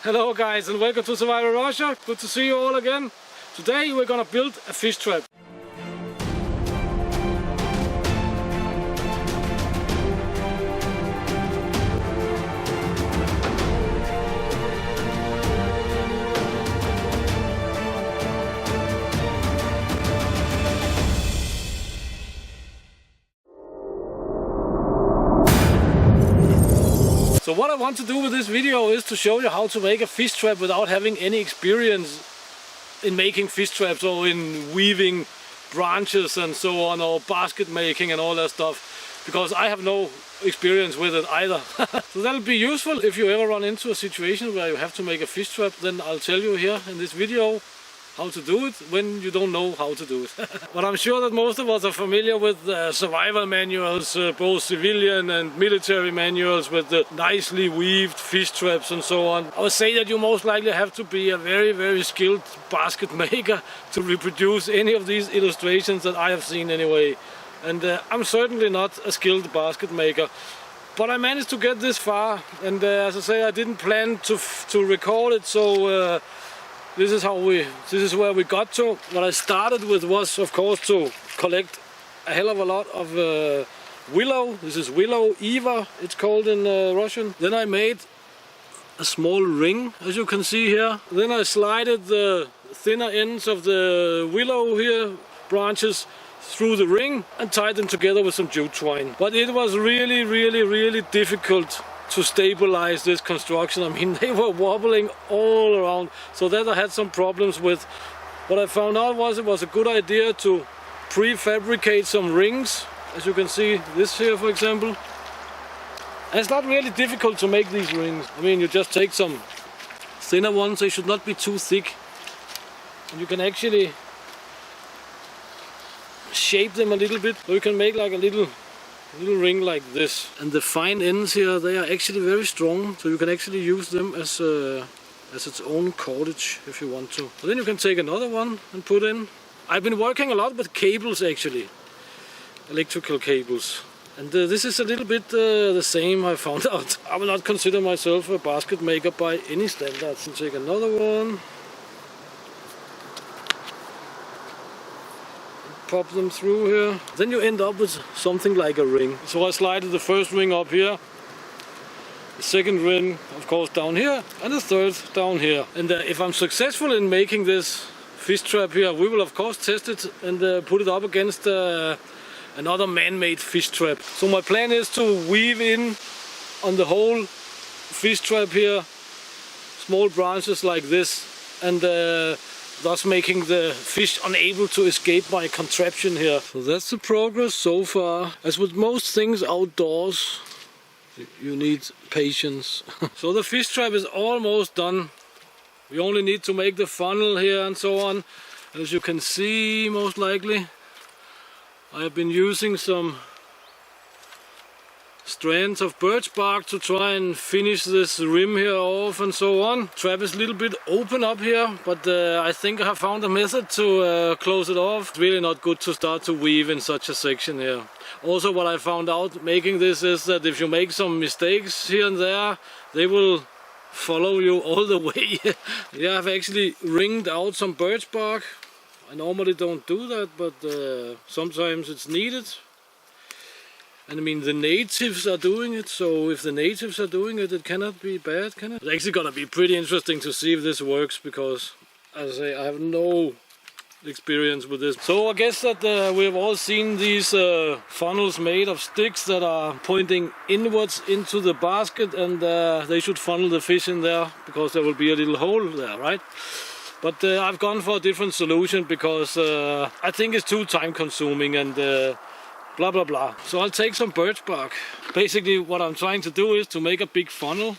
Hello guys and welcome to Survival Russia. Good to see you all again. Today we're gonna build a fish trap. So what I want to do with this video is to show you how to make a fish trap without having any experience in making fish traps or in weaving branches and so on, or basket making and all that stuff, because I have no experience with it either. So that'll be useful if you ever run into a situation where you have to make a fish trap. Then I'll tell you here in this video how to do it when you don't know how to do it. But I'm sure that most of us are familiar with survival manuals, both civilian and military manuals with the nicely weaved fish traps and so on. I would say that you most likely have to be a very skilled basket maker to reproduce any of these illustrations that I have seen anyway. And I'm certainly not a skilled basket maker. But I managed to get this far, and as I say, I didn't plan to record it, so this is where we got to. What I started with was, of course, to collect a hell of a lot of willow. This is willow Eva, it's called in Russian. Then I made a small ring, as you can see here. Then I slided the thinner ends of the willow here, branches, through the ring and tied them together with some jute twine. But it was really difficult to stabilize this construction. I mean, they were wobbling all around, so that I had some problems with. What I found out was it was a good idea to prefabricate some rings, as you can see this here for example. And it's not really difficult to make these rings. I mean, you just take some thinner ones, they should not be too thick, and you can actually shape them a little bit, so you can make like a little ring like this. And the fine ends here, they are actually very strong, so you can actually use them as its own cordage if you want to. So then you can take another one and put in. I've been working a lot with cables actually, electrical cables, and this is a little bit the same, I found out. I will not consider myself a basket maker by any standards. Take another one, pop them through here. Then you end up with something like a ring. So I slided the first ring up here, the second ring of course down here, and the third down here. And if I'm successful in making this fish trap here, we will of course test it and put it up against another man-made fish trap. So my plan is to weave in on the whole fish trap here small branches like this, and thus making the fish unable to escape my contraption here. So that's the progress so far. As with most things outdoors, you need patience. So the fish trap is almost done. We only need to make the funnel here and so on. And as you can see, most likely, I have been using some strands of birch bark to try and finish this rim here off and so on. Trap is a little bit open up here, but I think I have found a method to close it off. It's really not good to start to weave in such a section here. Also, what I found out making this is that if you make some mistakes here and there, they will follow you all the way. Yeah, I've actually ringed out some birch bark. I normally don't do that, but sometimes it's needed. And I mean, the natives are doing it, so if the natives are doing it, it cannot be bad, can it? It's actually gonna be pretty interesting to see if this works, because, as I say, I have no experience with this. So I guess that we've all seen these funnels made of sticks that are pointing inwards into the basket, and they should funnel the fish in there, because there will be a little hole there, right? But I've gone for a different solution, because I think it's too time consuming and blah blah blah. So I'll take some birch bark. Basically what I'm trying to do is to make a big funnel,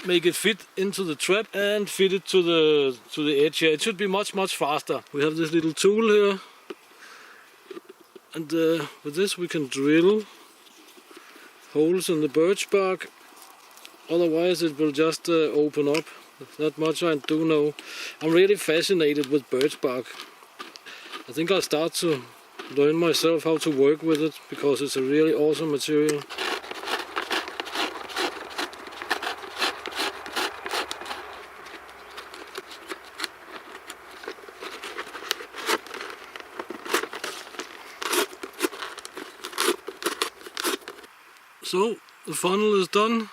make it fit into the trap and fit it to the edge here. It should be much faster. We have this little tool here, and with this we can drill holes in the birch bark, otherwise it will just open up. That much I do know. I'm really fascinated with birch bark. I think I'll start to learn myself how to work with it, because it's a really awesome material. So the funnel is done.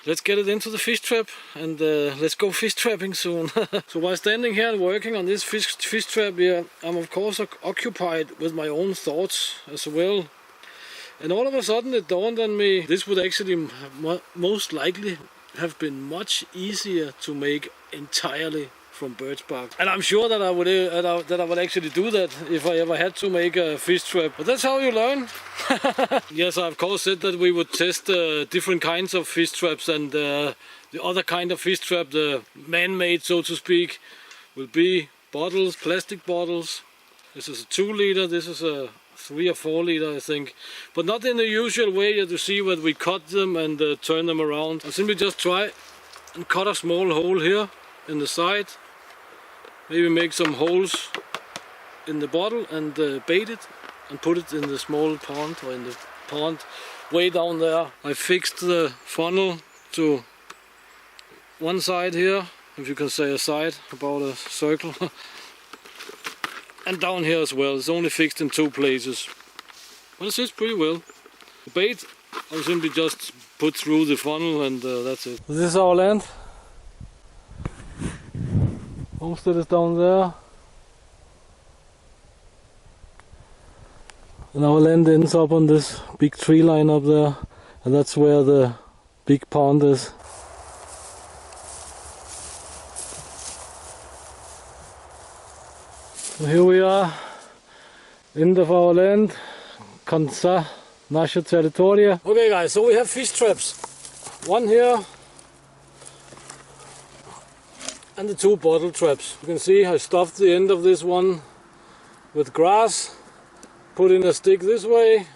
Let's get it into the fish trap and let's go fish trapping soon. So while standing here and working on this fish trap here, I'm of course occupied with my own thoughts as well. And all of a sudden it dawned on me, this would actually most likely have been much easier to make entirely from birch bark. And I'm sure that I would actually do that if I ever had to make a fish trap. But that's how you learn. Yes, I of course said that we would test different kinds of fish traps, and the other kind of fish trap, the man-made so to speak, will be bottles, plastic bottles. This is a 2 liter, this is a 3 or 4 liter I think. But not in the usual way you see where we cut them and turn them around. I'll simply just try and cut a small hole here in the side. Maybe make some holes in the bottle and bait it and put it in the small pond, or in the pond way down there. I fixed the funnel to one side here, if you can say a side, about a circle. And down here as well. It's only fixed in 2 places. But it sits pretty well. The bait I'll simply just put through the funnel and that's it. This is our land. Homestead is down there. And our land ends up on this big tree line up there. And that's where the big pond is. So here we are, end of our land, Kansa, Nasha territoria. Okay guys, so we have fish traps. One here, and the 2 bottle traps. You can see I stuffed the end of this one with grass, put in a stick this way,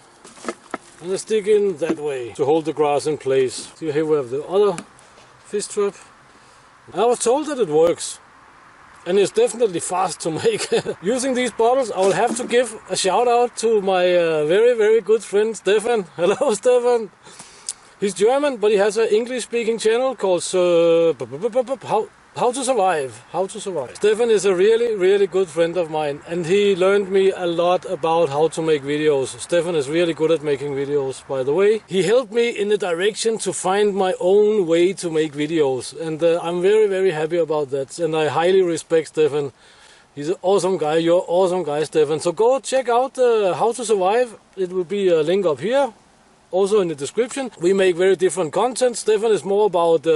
and a stick in that way to hold the grass in place. So here we have the other fish trap. I was told that it works. And it's definitely fast to make. Using these bottles, I will have to give a shout out to my very good friend Stefan. Hello Stefan! He's German, but he has an English speaking channel called How to Survive. How to Survive. Stefan is a really good friend of mine, and he learned me a lot about how to make videos. Stefan is really good at making videos, by the way. He helped me in the direction to find my own way to make videos, and I'm very happy about that, and I highly respect Stefan. He's an awesome guy. You're an awesome guy, Stefan. So go check out How to Survive. It will be a link up here. Also in the description. We make very different content. Stefan is more about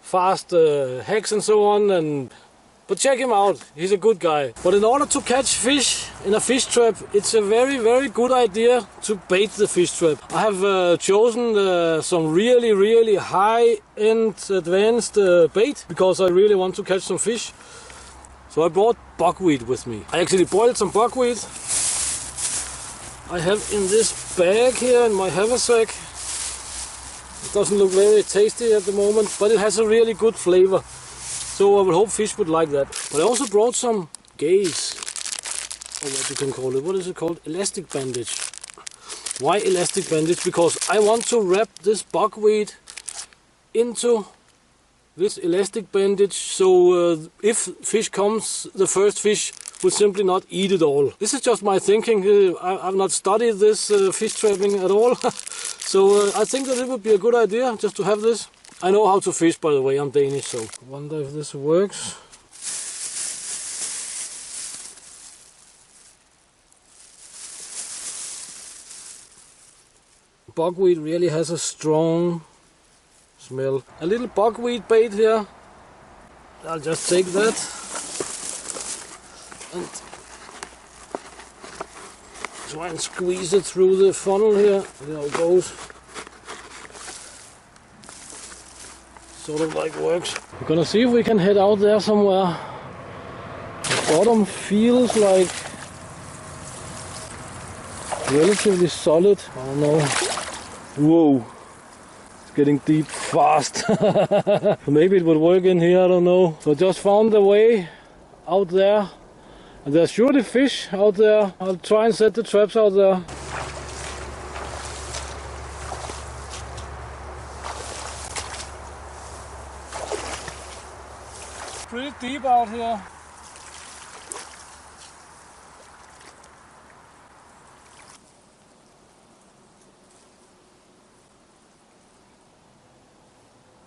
fast hacks and so on, but check him out, he's a good guy. But in order to catch fish in a fish trap, it's a very good idea to bait the fish trap. I have chosen some really high-end advanced bait, because I really want to catch some fish. So I brought buckwheat with me. I actually boiled some buckwheat. I have in this bag here in my haversack. It doesn't look very tasty at the moment, but it has a really good flavor. So I would hope fish would like that. But I also brought some gaze, or what you can call it. What is it called? Elastic bandage. Why elastic bandage? Because I want to wrap this buckwheat into this elastic bandage, so if fish comes, the first fish will simply not eat it all. This is just my thinking. I've not studied this fish trapping at all. So I think that it would be a good idea just to have this. I know how to fish, by the way. I'm Danish, so I wonder if this works. Buckwheat really has a strong smell. A little buckwheat bait here. I'll just take that and try and squeeze it through the funnel here. There it goes. Sort of like works. We're gonna see if we can head out there somewhere. The bottom feels like relatively solid. I don't know. Whoa. Getting deep fast. Maybe it would work in here, I don't know. So I just found a way out there, and there's surely fish out there. I'll try and set the traps out there. Pretty deep out here.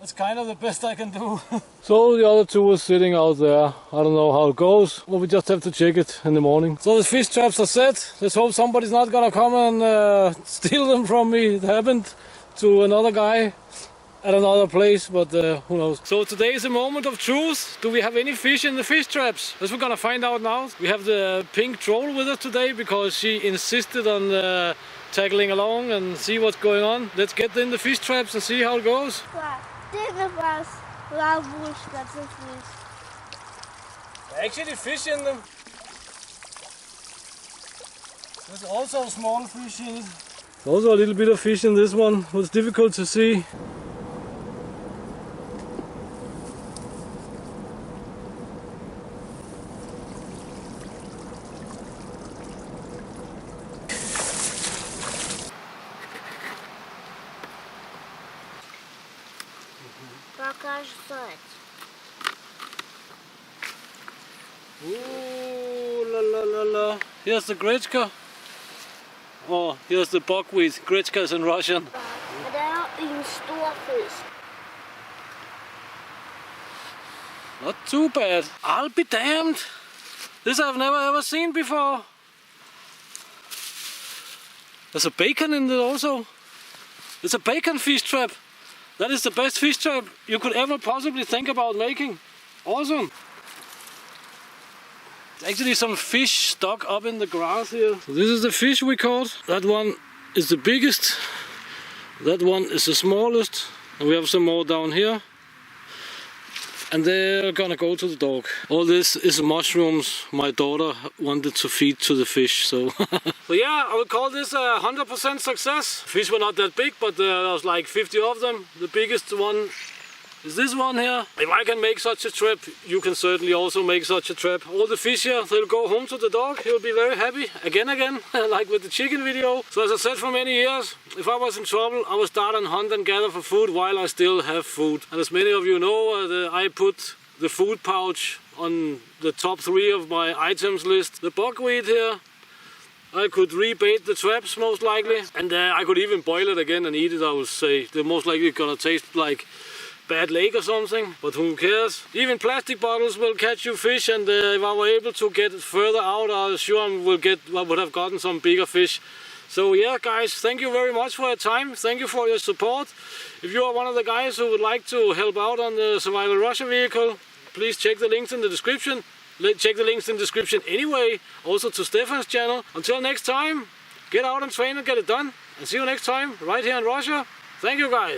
That's kind of the best I can do. So the other two are sitting out there. I don't know how it goes, but we just have to check it in the morning. So the fish traps are set. Let's hope somebody's not gonna come and steal them from me. It happened to another guy at another place, but who knows. So today is a moment of truth. Do we have any fish in the fish traps? That's what we're gonna find out now. We have the pink troll with us today because she insisted on tagging along and see what's going on. Let's get in the fish traps and see how it goes. Actually fish in them. There's also small fish in it. There's also a little bit of fish in this one. It's difficult to see. Ooh, la la la la. Here's the gretchka. Oh, here's the buckwheat. Gretchka is in Russian. Not too bad. I'll be damned. This I've never ever seen before. There's a bacon in it also. It's a bacon fish trap. That is the best fish trap you could ever possibly think about making. Awesome. There's actually some fish stuck up in the grass here. So this is the fish we caught. That one is the biggest. That one is the smallest. And we have some more down here. And they're gonna go to the dog. All this is mushrooms my daughter wanted to feed to the fish, so. But yeah, I would call this a 100% success. Fish were not that big, but there was like 50 of them. The biggest one is this one here. If I can make such a trap, you can certainly also make such a trap. All the fish here, they'll go home to the dog. He'll be very happy. Again, like with the chicken video. So as I said for many years, if I was in trouble, I would start and hunt and gather for food while I still have food. And as many of you know, I put the food pouch on the top 3 of my items list. The buckwheat here, I could rebait the traps most likely. And I could even boil it again and eat it, I would say. They're most likely gonna taste like bad lake or something, but who cares? Even plastic bottles will catch you fish, and if I were able to get it further out, I'm sure I would have gotten some bigger fish. So yeah, guys, thank you very much for your time. Thank you for your support. If you are one of the guys who would like to help out on the Survival Russia vehicle, please check the links in the description. Check the links in the description anyway, also to Stefan's channel. Until next time, get out and train and get it done. And see you next time, right here in Russia. Thank you, guys.